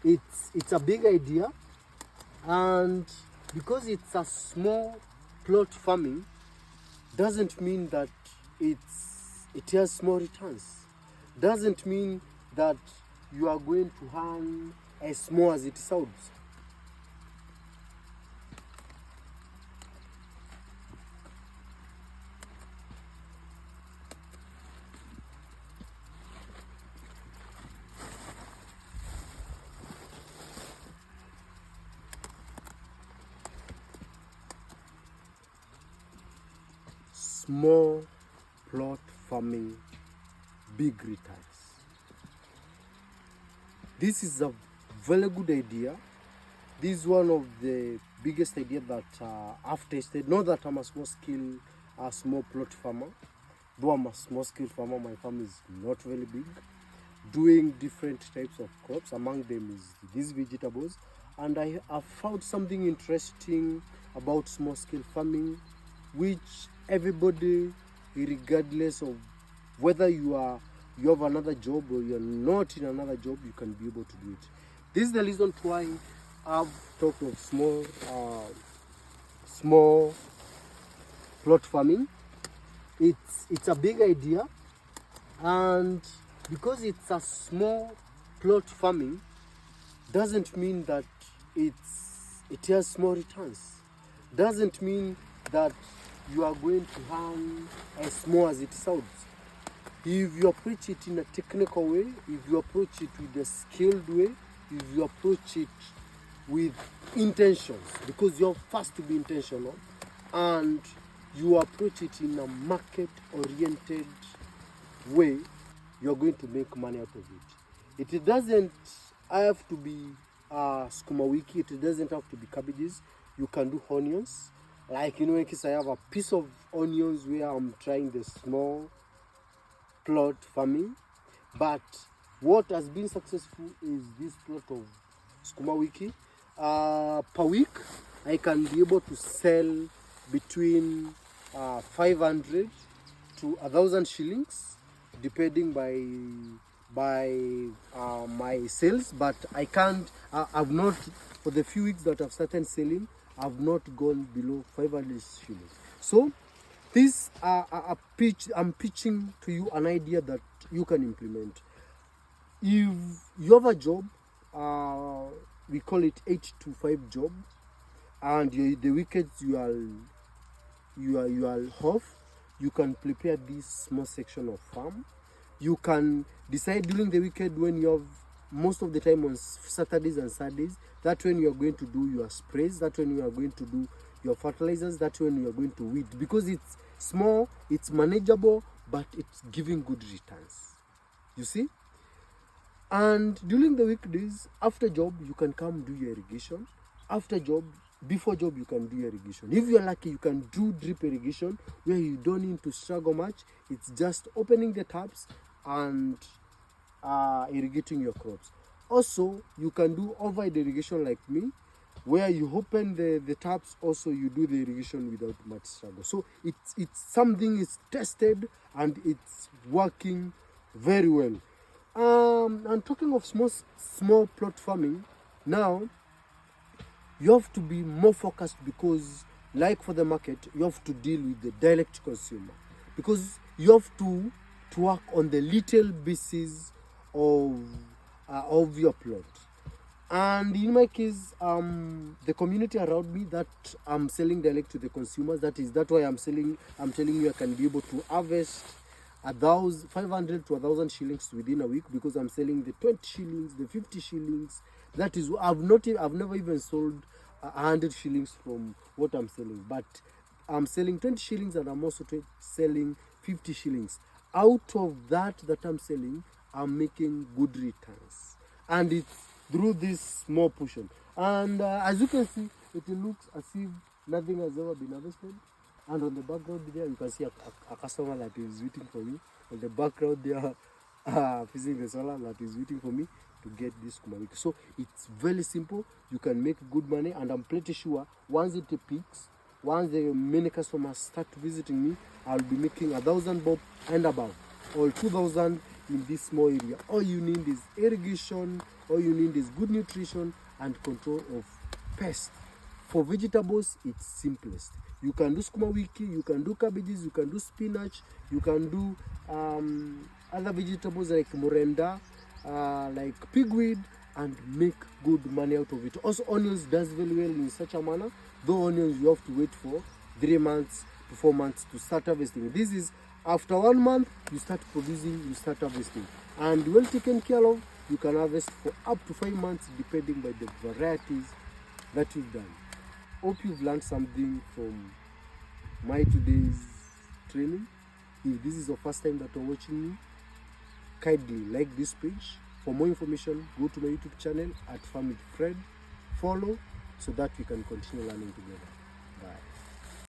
it's a big idea, and because it's a small plot farming doesn't mean that it has small returns. Doesn't mean that you are going to earn as small as it sounds. Small plot farming, big returns. This is a very good idea. This is one of the biggest ideas that I've tasted. Not that I'm a small plot farmer. Though I'm a small scale farmer, my farm is not very big. Doing different types of crops, among them is these vegetables. And I have found something interesting about small scale farming, which everybody, regardless of whether you have another job or you're not in another job, you can be able to do it. This is the reason why I've talked of small plot farming. It's a big idea, and because it's a small plot farming doesn't mean that it has small returns. Doesn't mean that you are going to earn as small as it sounds. If you approach it in a technical way, if you approach it with a skilled way, if you approach it with intentions, because you have first to be intentional, and you approach it in a market-oriented way, you're going to make money out of it. It doesn't have to be sukuma wiki. It doesn't have to be cabbages. You can do onions. Like, in case I have a piece of onions where I'm trying the small plot farming. But what has been successful is this plot of sukuma wiki. Per week, I can be able to sell between 500 to 1,000 shillings, depending by my sales. But I can't. I've not, for the few weeks that I've started selling, I've not gone below 500 shillings. So this I'm pitching to you an idea that you can implement. If you have a job, we call it 8 to 5 job, and the weekends you are off, you can prepare this small section of farm. You can decide during the weekend, when you have most of the time on Saturdays and Sundays, that's when you are going to do your sprays, that's when you are going to do your fertilizers, that's when you are going to weed, because it's small, it's manageable, but it's giving good returns. You see? And during the weekdays, after job, you can come do your irrigation. After job, before job, you can do irrigation. If you are lucky, you can do drip irrigation, where you don't need to struggle much. It's just opening the taps and irrigating your crops. Also, you can do overhead irrigation like me, where you open the taps. Also, you do the irrigation without much struggle. So it's something is tested and it's working very well. And talking of small plot farming, now you have to be more focused, because like for the market, you have to deal with the direct consumer, because you have to work on the little pieces of your plot. And in my case, the community around me that I'm selling direct to the consumers, that's why I'm telling you I can be able to harvest 500 to 1,000 shillings within a week, because I'm selling the 20 shillings, the 50 shillings. That is, I've never even sold 100 shillings from what I'm selling, but I'm selling 20 shillings and I'm also selling 50 shillings. Out of that I'm selling, I'm making good returns, and it's through this small portion. And as you can see, it looks as if nothing has ever been harvested. And on the background there, you can see a customer that is waiting for me. On the background there, facing the solar, that is waiting for me to get this sukuma wiki. So it's very simple. You can make good money, and I'm pretty sure once it peaks, once the many customers start visiting me, I'll be making 1,000 bob and above, or 2,000 in this small area. All you need is irrigation, All you need is good nutrition and control of pests. For vegetables, it's simplest. You can do skuma wiki, you can do cabbages, you can do spinach, you can do other vegetables like morenda, like pigweed, and make good money out of it. Also, onions does very well in such a manner. Though onions you have to wait for 3 months to 4 months to start harvesting. This is after 1 month you start producing, you start harvesting, and well taken care of, you can harvest for up to 5 months depending by the varieties that you've done. Hope you've learned something from my today's training. If this is the first time that you're watching me, kindly like this page. For more information, go to my YouTube channel at Farm with Fred. Follow so that we can continue learning together. Bye.